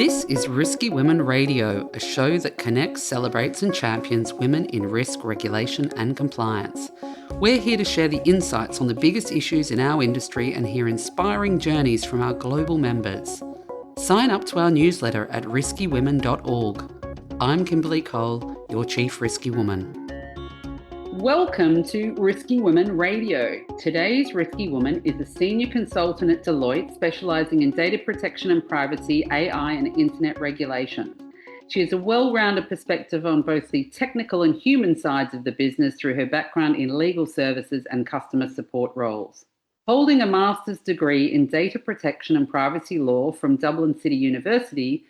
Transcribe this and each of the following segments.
This is Risky Women Radio, a show that connects, celebrates and champions women in risk, regulation and compliance. We're here to share the insights on the biggest issues in our industry and hear inspiring journeys from our global members. Sign up to our newsletter at riskywomen.org. I'm Kimberly Cole, your Chief Risky Woman. Welcome to Risky Women Radio. Today's Risky Woman is a senior consultant at Deloitte specialising in data protection and privacy, AI and internet regulation. She has a well-rounded perspective on both the technical and human sides of the business through her background in legal services and customer support roles. Holding a master's degree in data protection and privacy law from Dublin City University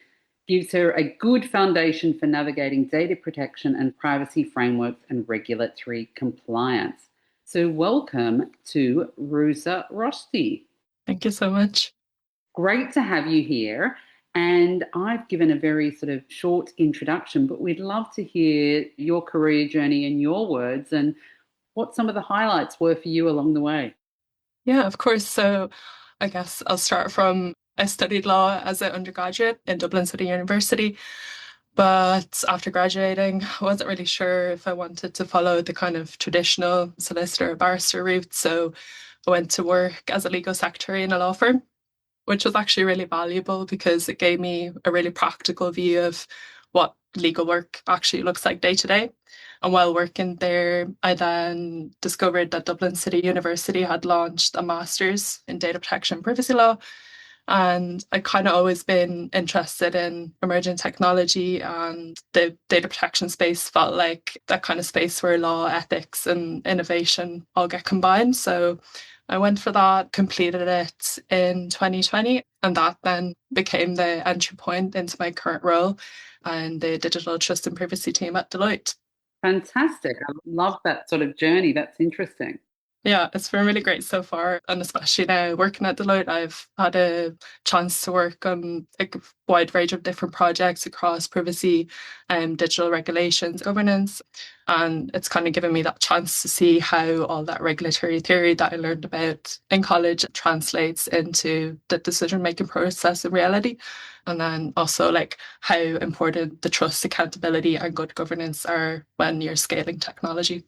gives her a good foundation for navigating data protection and privacy frameworks and regulatory compliance. So welcome to Roosa Rosti. Thank you so much. Great to have you here. And I've given a very sort of short introduction, but we'd love to hear your career journey in your words and what some of the highlights were for you along the way. Yeah, of course. So I guess I'll start from I studied law as an undergraduate in Dublin City University, but after graduating, I wasn't really sure if I wanted to follow the kind of traditional solicitor or barrister route. So I went to work as a legal secretary in a law firm, which was actually really valuable because it gave me a really practical view of what legal work actually looks like day to day. And while working there, I then discovered that Dublin City University had launched a master's in data protection and privacy law. And I kind of always been interested in emerging technology, and the data protection space felt like that kind of space where law, ethics and innovation all get combined. So I went for that, completed it in 2020, and that then became the entry point into my current role and the digital trust and privacy team at Deloitte. Fantastic. I love that sort of journey. That's interesting. Yeah, it's been really great so far. And especially now working at Deloitte, I've had a chance to work on a wide range of different projects across privacy and digital regulations, governance. And it's kind of given me that chance to see how all that regulatory theory that I learned about in college translates into the decision-making process in reality. And then also like how important the trust, accountability and good governance are when you're scaling technology.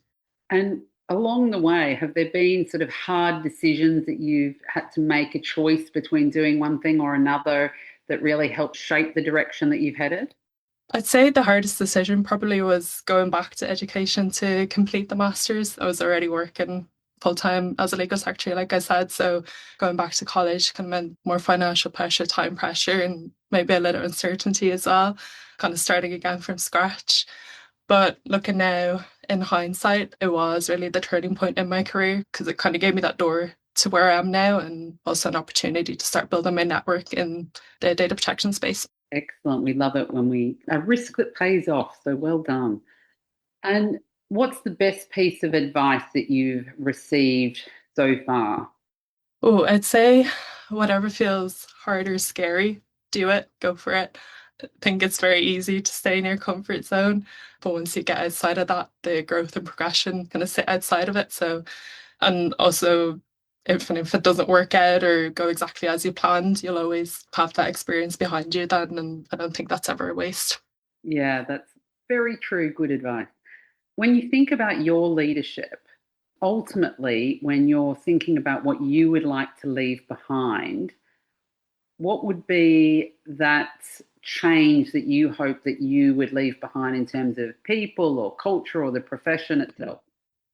And along the way, have there been sort of hard decisions that you've had to make a choice between doing one thing or another that really helped shape the direction that you've headed? I'd say the hardest decision probably was going back to education to complete the master's. I was already working full-time as a legal secretary, like I said, so going back to college kind of meant more financial pressure, time pressure, and maybe a little uncertainty as well, kind of starting again from scratch. But looking now in hindsight, it was really the turning point in my career because it kind of gave me that door to where I am now and also an opportunity to start building my network in the data protection space. Excellent. We love it when a risk that pays off. So well done. And what's the best piece of advice that you've received so far? Oh, I'd say whatever feels hard or scary, do it, go for it. I think it's very easy to stay in your comfort zone, but once you get outside of that, the growth and progression kind of sit outside of it. So, and also if it doesn't work out or go exactly as you planned, you'll always have that experience behind you then, and I don't think that's ever a waste. Yeah, that's very true. Good advice. When you think about your leadership, ultimately, when you're thinking about what you would like to leave behind, what would be that change that you hope that you would leave behind in terms of people or culture or the profession itself?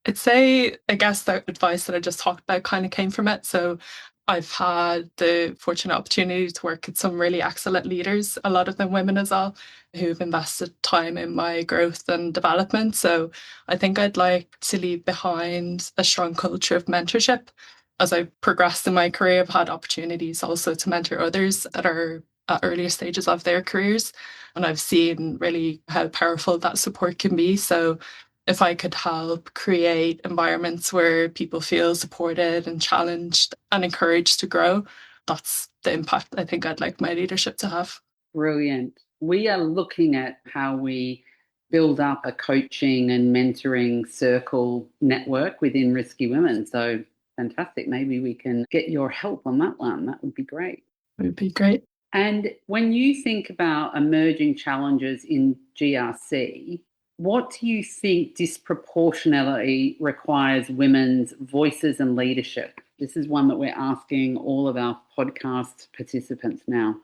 I'd say, I guess the advice that I just talked about kind of came from it. So I've had the fortunate opportunity to work with some really excellent leaders, a lot of them women as well, who've invested time in my growth and development. So I think I'd like to leave behind a strong culture of mentorship. As I progressed in my career, I've had opportunities also to mentor others that are at earlier stages of their careers. And I've seen really how powerful that support can be. So if I could help create environments where people feel supported and challenged and encouraged to grow, that's the impact I think I'd like my leadership to have. Brilliant. We are looking at how we build up a coaching and mentoring circle network within Risky Women. So fantastic. Maybe we can get your help on that one. That would be great. It would be great. And when you think about emerging challenges in GRC, what do you think disproportionately requires women's voices and leadership? This is one that we're asking all of our podcast participants now.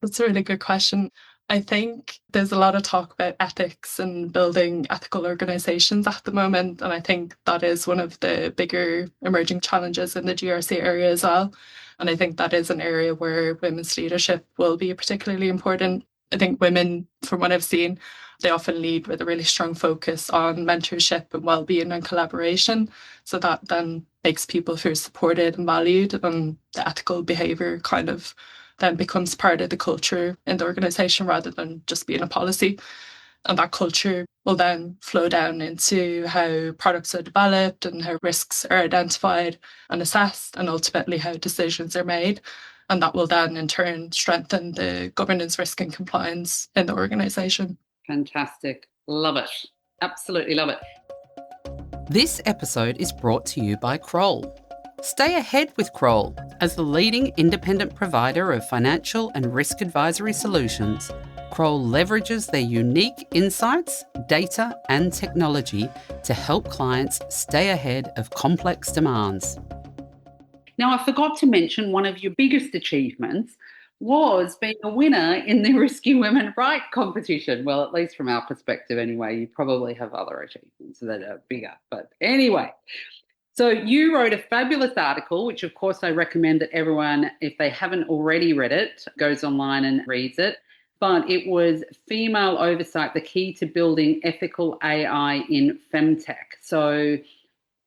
That's a really good question. I think there's a lot of talk about ethics and building ethical organizations at the moment. And I think that is one of the bigger emerging challenges in the GRC area as well. And I think that is an area where women's leadership will be particularly important. I think women, from what I've seen, they often lead with a really strong focus on mentorship and well-being and collaboration. So that then makes people feel supported and valued, and the ethical behavior kind of then becomes part of the culture in the organization rather than just being a policy. And that culture will then flow down into how products are developed and how risks are identified and assessed, and ultimately how decisions are made. And that will then in turn strengthen the governance, risk, and compliance in the organization. Fantastic. Love it. Absolutely love it. This episode is brought to you by Kroll. Stay ahead with Kroll. As the leading independent provider of financial and risk advisory solutions, Kroll leverages their unique insights, data, and technology to help clients stay ahead of complex demands. Now, I forgot to mention one of your biggest achievements was being a winner in the Risky Women Right competition. Well, at least from our perspective anyway, you probably have other achievements that are bigger. But anyway, so you wrote a fabulous article, which of course I recommend that everyone, if they haven't already read it, goes online and reads it. But it was Female Oversight, the key to building ethical AI in Femtech. So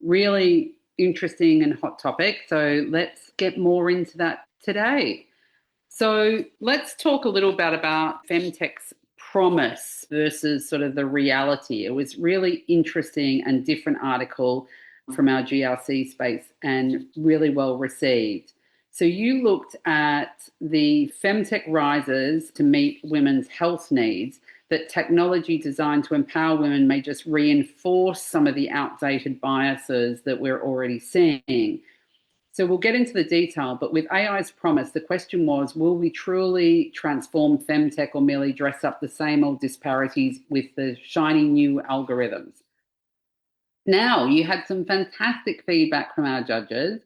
really interesting and hot topic. So let's get more into that today. So let's talk a little bit about Femtech's promise versus sort of the reality. It was really interesting and different article from our GRC space and really well received. So you looked at the Femtech rises to meet women's health needs, that technology designed to empower women may just reinforce some of the outdated biases that we're already seeing. So we'll get into the detail, but with AI's promise, the question was, will we truly transform Femtech or merely dress up the same old disparities with the shiny new algorithms? Now, you had some fantastic feedback from our judges.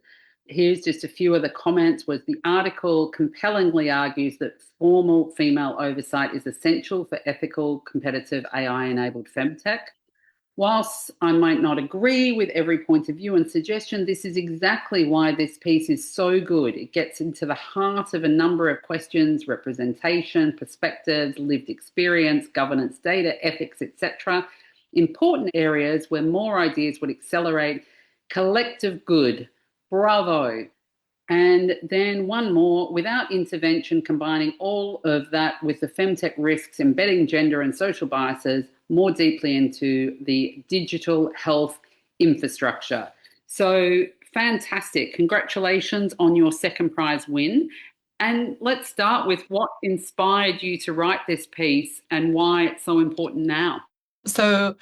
Here's just a few of the comments. Was the article compellingly argues that formal female oversight is essential for ethical, competitive AI-enabled Femtech. Whilst I might not agree with every point of view and suggestion, this is exactly why this piece is so good. It gets into the heart of a number of questions: representation, perspectives, lived experience, governance, data, ethics, etc. Important areas where more ideas would accelerate collective good. Bravo. And then one more: without intervention, combining all of that with the Femtech risks, embedding gender and social biases more deeply into the digital health infrastructure. So fantastic. Congratulations on your second prize win. And let's start with what inspired you to write this piece and why it's so important now. So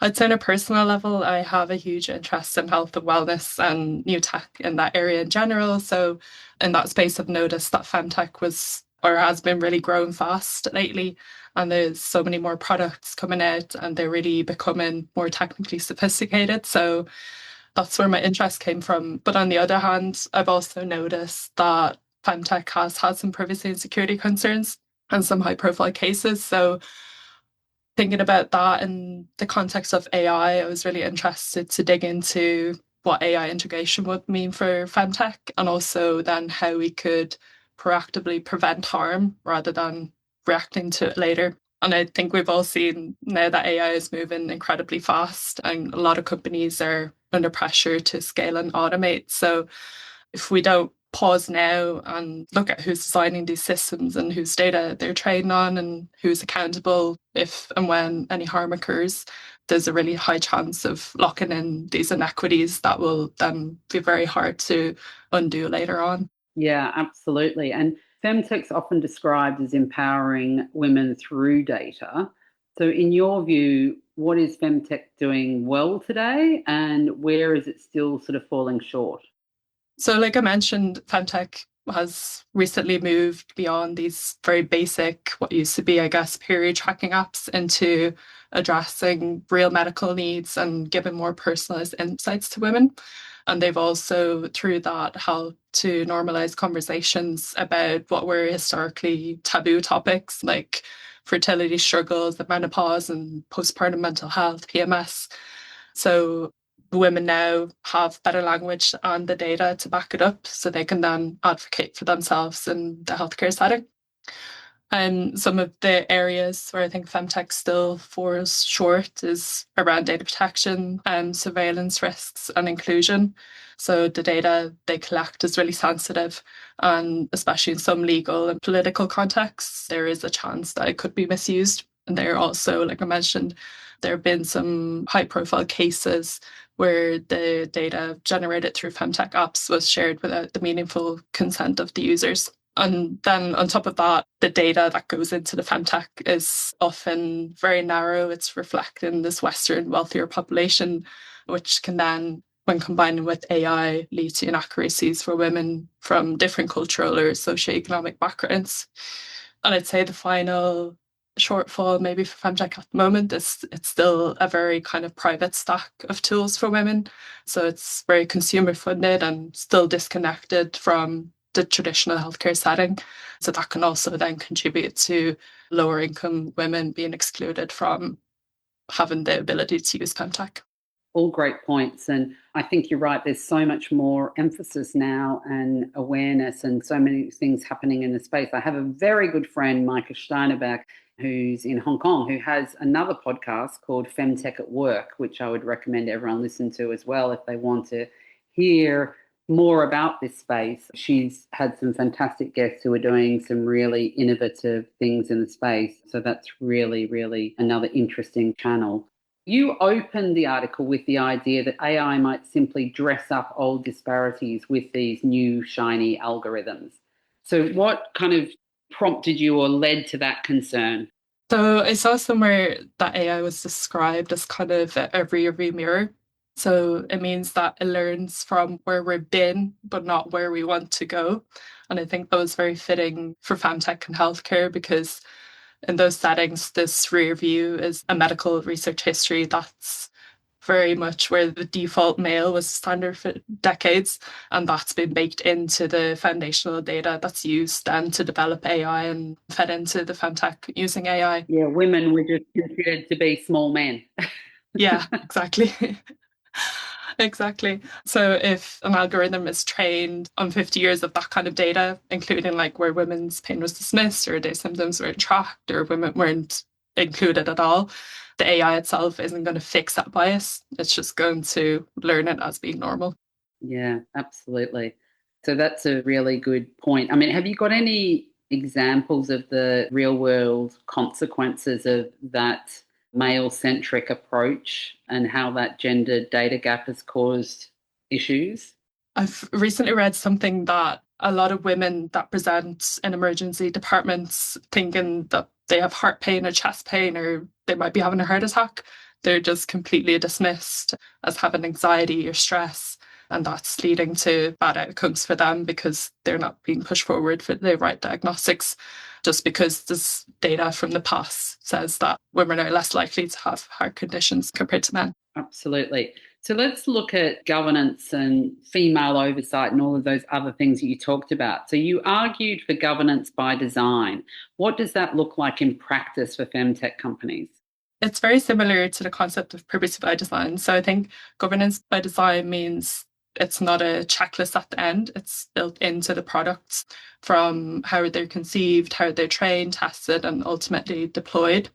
I'd say on a personal level, I have a huge interest in health and wellness and new tech in that area in general. So in that space, I've noticed that Femtech was or has been really growing fast lately. And there's so many more products coming out and they're really becoming more technically sophisticated. So that's where my interest came from. But on the other hand, I've also noticed that Femtech has had some privacy and security concerns and some high profile cases. So thinking about that in the context of AI, I was really interested to dig into what AI integration would mean for Femtech, and also then how we could proactively prevent harm rather than reacting to it later. And I think we've all seen now that AI is moving incredibly fast and a lot of companies are under pressure to scale and automate. So if we don't pause now and look at who's designing these systems and whose data they're trained on and who's accountable if and when any harm occurs, there's a really high chance of locking in these inequities that will then be very hard to undo later on. Yeah, absolutely. And Femtech's often described as empowering women through data. So in your view, what is Femtech doing well today and where is it still sort of falling short? So like I mentioned, Femtech has recently moved beyond these very basic, what used to be, I guess, period tracking apps into addressing real medical needs and giving more personalized insights to women. And they've also, through that, helped to normalize conversations about what were historically taboo topics like fertility struggles, the menopause, and postpartum mental health, PMS. So women now have better language and the data to back it up so they can then advocate for themselves in the healthcare setting. And some of the areas where I think Femtech still falls short is around data protection and surveillance risks and inclusion. So the data they collect is really sensitive, and especially in some legal and political contexts, there is a chance that it could be misused. And there are also, like I mentioned, there have been some high profile cases where the data generated through Femtech apps was shared without the meaningful consent of the users. And then on top of that, the data that goes into the Femtech is often very narrow. It's reflecting this Western wealthier population, which can then, when combined with AI, lead to inaccuracies for women from different cultural or socioeconomic backgrounds. And I'd say the final shortfall maybe for Femtech at the moment is it's still a very kind of private stack of tools for women. So it's very consumer funded and still disconnected from the traditional healthcare setting. So that can also then contribute to lower income women being excluded from having the ability to use Femtech. All great points. And I think you're right. There's so much more emphasis now and awareness and so many things happening in the space. I have a very good friend, Micah Steinerbeck, who's in Hong Kong, who has another podcast called Femtech at Work, which I would recommend everyone listen to as well if they want to hear more about this space. She's had some fantastic guests who are doing some really innovative things in the space. So that's really, really another interesting channel. You opened the article with the idea that AI might simply dress up old disparities with these new shiny algorithms. So what kind of prompted you or led to that concern? So I saw somewhere that AI was described as kind of a rearview mirror. So it means that it learns from where we've been, but not where we want to go. And I think that was very fitting for Femtech and healthcare because in those settings, this rear view is a medical research history that's very much where the default male was standard for decades. And that's been baked into the foundational data that's used then to develop AI and fed into the Femtech using AI. Yeah, women were just considered to be small men. Yeah, exactly. Exactly. So if an algorithm is trained on 50 years of that kind of data, including like where women's pain was dismissed or their symptoms weren't tracked or women weren't included at all, the AI itself isn't going to fix that bias. It's just going to learn it as being normal. Yeah, absolutely. So that's a really good point. I mean, have you got any examples of the real world consequences of that male centric approach and how that gender data gap has caused issues? I've recently read something that a lot of women that present in emergency departments thinking that they have heart pain or chest pain or they might be having a heart attack, they're just completely dismissed as having anxiety or stress. And that's leading to bad outcomes for them because they're not being pushed forward for the right diagnostics, just because this data from the past says that women are less likely to have heart conditions compared to men. Absolutely. So let's look at governance and female oversight and all of those other things that you talked about. So you argued for governance by design. What does that look like in practice for femtech companies? It's very similar to the concept of privacy by design. So I think governance by design means it's not a checklist at the end. It's built into the products from how they're conceived, how they're trained, tested, and ultimately deployed.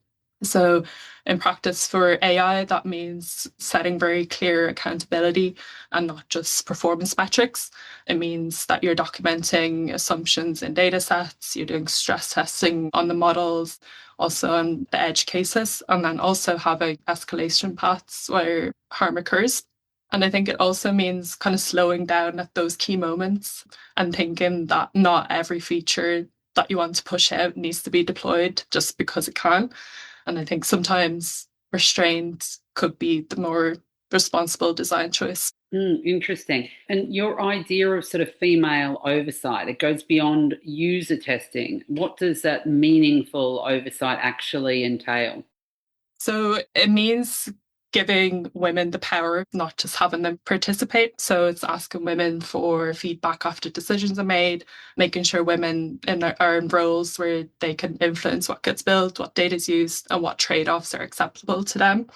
So in practice for AI, that means setting very clear accountability and not just performance metrics. It means that you're documenting assumptions in data sets, you're doing stress testing on the models, also on the edge cases, and then also having escalation paths where harm occurs. And I think it also means kind of slowing down at those key moments and thinking that not every feature that you want to push out needs to be deployed just because it can. And I think sometimes restraint could be the more responsible design choice. Interesting. And your idea of sort of female oversight, it goes beyond user testing. What does that meaningful oversight actually entail? So it means giving women the power, not just having them participate. So it's asking women for feedback after decisions are made, making sure women are in roles where they can influence what gets built, what data is used, and what trade offs are acceptable to them.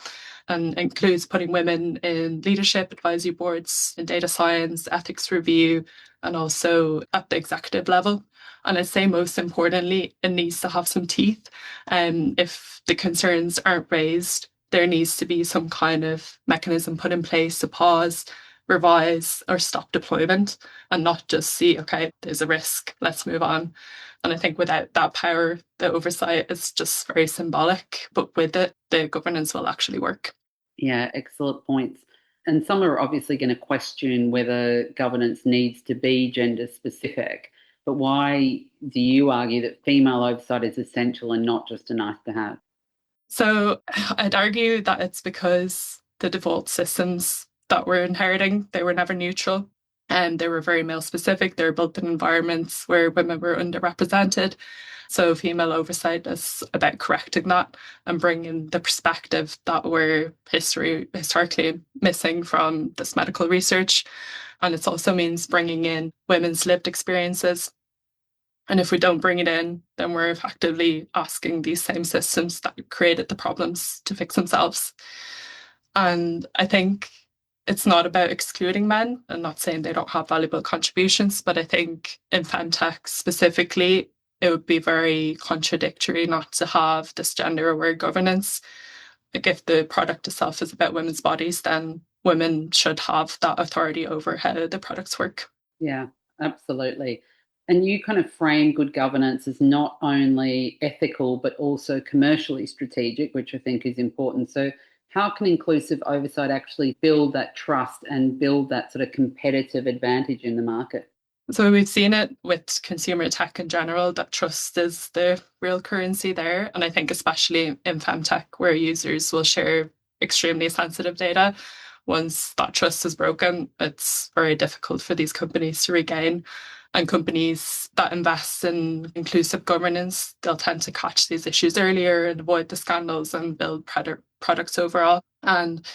And includes putting women in leadership, advisory boards, in data science, ethics review, and also at the executive level. And I'd say most importantly, it needs to have some teeth. And if the concerns aren't raised, there needs to be some kind of mechanism put in place to pause, revise, or stop deployment and not just see, okay, there's a risk, let's move on. And I think without that power, the oversight is just very symbolic, but with it, the governance will actually work. Yeah, excellent points. And some are obviously going to question whether governance needs to be gender specific. But why do you argue that female oversight is essential and not just a nice to have? So I'd argue that it's because the default systems that we're inheriting, they were never neutral and they were very male specific. They were built in environments where women were underrepresented. So female oversight is about correcting that and bringing the perspective that we're historically missing from this medical research. And it also means bringing in women's lived experiences. And if we don't bring it in, then we're effectively asking these same systems that created the problems to fix themselves. And I think it's not about excluding men and not saying they don't have valuable contributions, but I think in Femtech specifically, it would be very contradictory not to have this gender aware governance. Like if the product itself is about women's bodies, then women should have that authority over how the products work. Yeah, absolutely. And you kind of frame good governance as not only ethical, but also commercially strategic, which I think is important. So, how can inclusive oversight actually build that trust and build that sort of competitive advantage in the market? So we've seen it with consumer tech in general that trust is the real currency there. And I think especially in femtech where users will share extremely sensitive data, once that trust is broken, it's very difficult for these companies to regain. And companies that invest in inclusive governance, they'll tend to catch these issues earlier and avoid the scandals and build products overall. And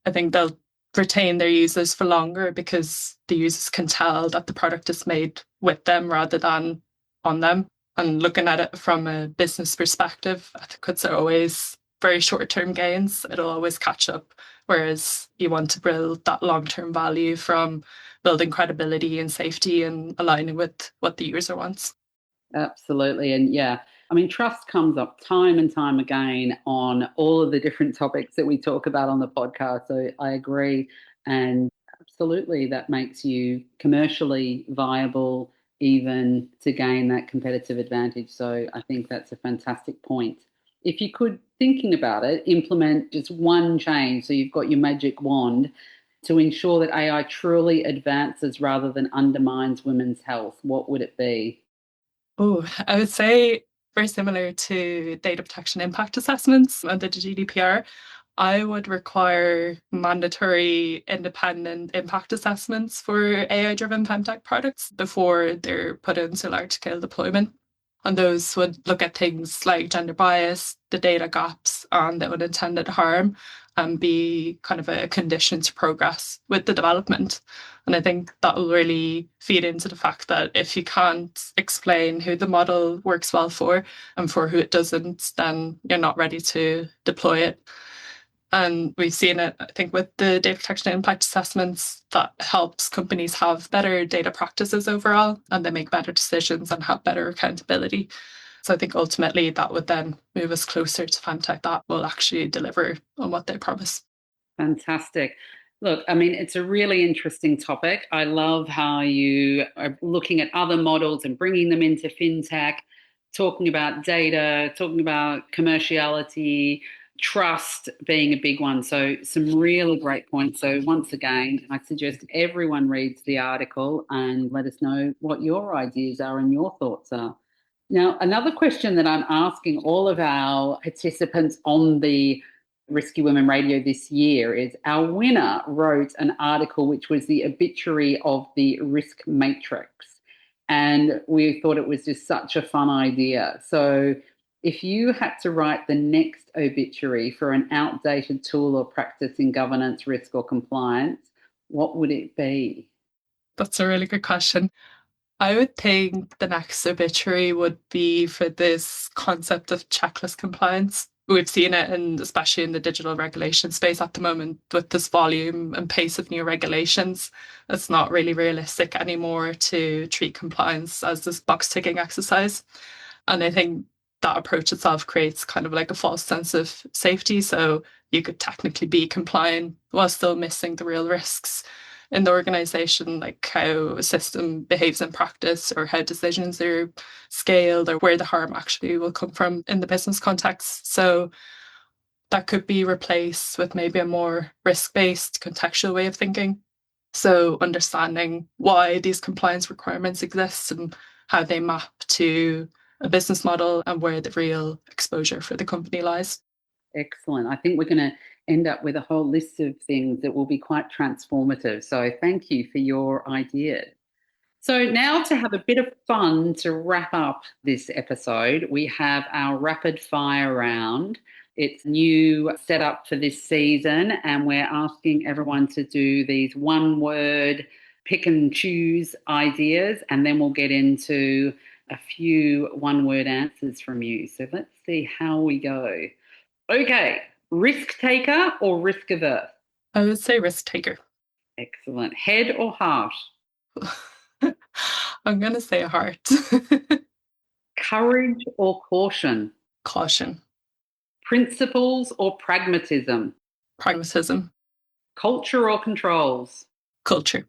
I think they'll retain their users for longer because the users can tell that the product is made with them rather than on them. And looking at it from a business perspective, ethics are always very short term gains. It'll always catch up. Whereas you want to build that long term value from building credibility and safety and aligning with what the user wants. Absolutely. And yeah, I mean, trust comes up time and time again on all of the different topics that we talk about on the podcast. So I agree. And absolutely, that makes you commercially viable, even to gain that competitive advantage. So I think that's a fantastic point. If you could, thinking about it, implement just one change. So you've got your magic wand to ensure that AI truly advances rather than undermines women's health, what would it be? Oh, I would say very similar to data protection impact assessments under the GDPR. I would require mandatory independent impact assessments for AI driven femtech products before they're put into large scale deployment. And those would look at things like gender bias, the data gaps, and the unintended harm, and be kind of a condition to progress with the development. And I think that will really feed into the fact that if you can't explain who the model works well for and for who it doesn't, then you're not ready to deploy it. And we've seen it, I think, with the data protection impact assessments that helps companies have better data practices overall and they make better decisions and have better accountability. So I think ultimately that would then move us closer to Femtech that will actually deliver on what they promise. Fantastic. Look, I mean, it's a really interesting topic. I love how you are looking at other models and bringing them into fintech, talking about data, talking about commerciality, trust being a big one. So, some really great points. So, once again, I suggest everyone reads the article and let us know what your ideas are and your thoughts are. Now, another question that I'm asking all of our participants on the Risky Women Radio this year is our winner wrote an article which was the obituary of the risk matrix. And we thought it was just such a fun idea. So if you had to write the next obituary for an outdated tool or practice in governance, risk or compliance, what would it be? That's a really good question. I would think the next obituary would be for this concept of checklist compliance. We've seen it, especially in the digital regulation space at the moment, with this volume and pace of new regulations. It's not really realistic anymore to treat compliance as this box ticking exercise. And I think that approach itself creates kind of like a false sense of safety. So you could technically be compliant while still missing the real risks in the organization, like how a system behaves in practice or how decisions are scaled or where the harm actually will come from in the business context. So that could be replaced with maybe a more risk-based contextual way of thinking. So understanding why these compliance requirements exist and how they map to a business model and where the real exposure for the company lies. Excellent. I think we're going to end up with a whole list of things that will be quite transformative. So thank you for your idea. So now, to have a bit of fun to wrap up this episode, we have our rapid fire round. It's new setup for this season, and we're asking everyone to do these one word pick and choose ideas, and then we'll get into a few one word answers from you. So let's see how we go. Okay, risk taker or risk averse? I would say risk taker. Excellent. Head or heart? I'm going to say heart. Courage or caution? Caution. Principles or pragmatism? Pragmatism. Culture or controls? Culture.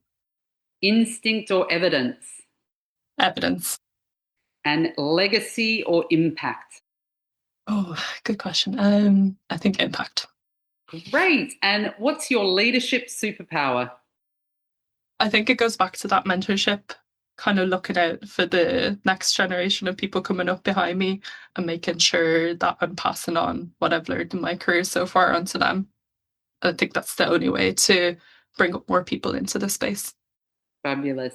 Instinct or evidence? Evidence. And legacy or impact? Oh, good question. I think impact. Great. And what's your leadership superpower? I think it goes back to that mentorship, kind of looking out for the next generation of people coming up behind me and making sure that I'm passing on what I've learned in my career so far onto them. I think that's the only way to bring up more people into the space. Fabulous.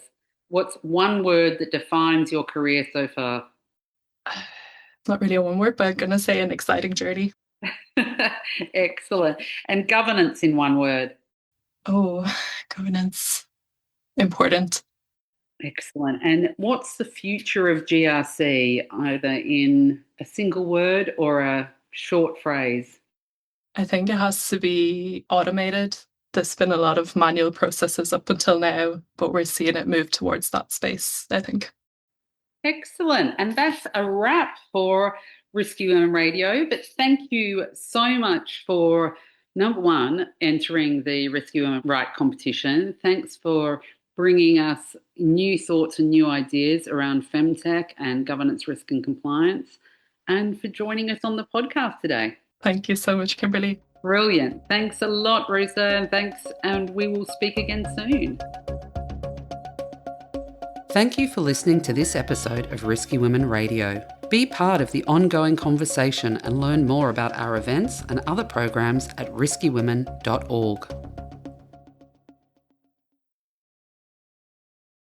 What's one word that defines your career so far? It's not really a one word, but I'm going to say an exciting journey. Excellent. And governance in one word? Oh, governance. Important. Excellent. And what's the future of GRC, either in a single word or a short phrase? I think it has to be automated. There's been a lot of manual processes up until now, but we're seeing it move towards that space, I think. Excellent. And that's a wrap for Risky Women Radio. But thank you so much for, number one, entering the Risky Women Right competition. Thanks for bringing us new thoughts and new ideas around Femtech and governance, risk and compliance, and for joining us on the podcast today. Thank you so much, Kimberly. Brilliant. Thanks a lot, Roosa, and thanks, and we will speak again soon. Thank you for listening to this episode of Risky Women Radio. Be part of the ongoing conversation and learn more about our events and other programs at riskywomen.org.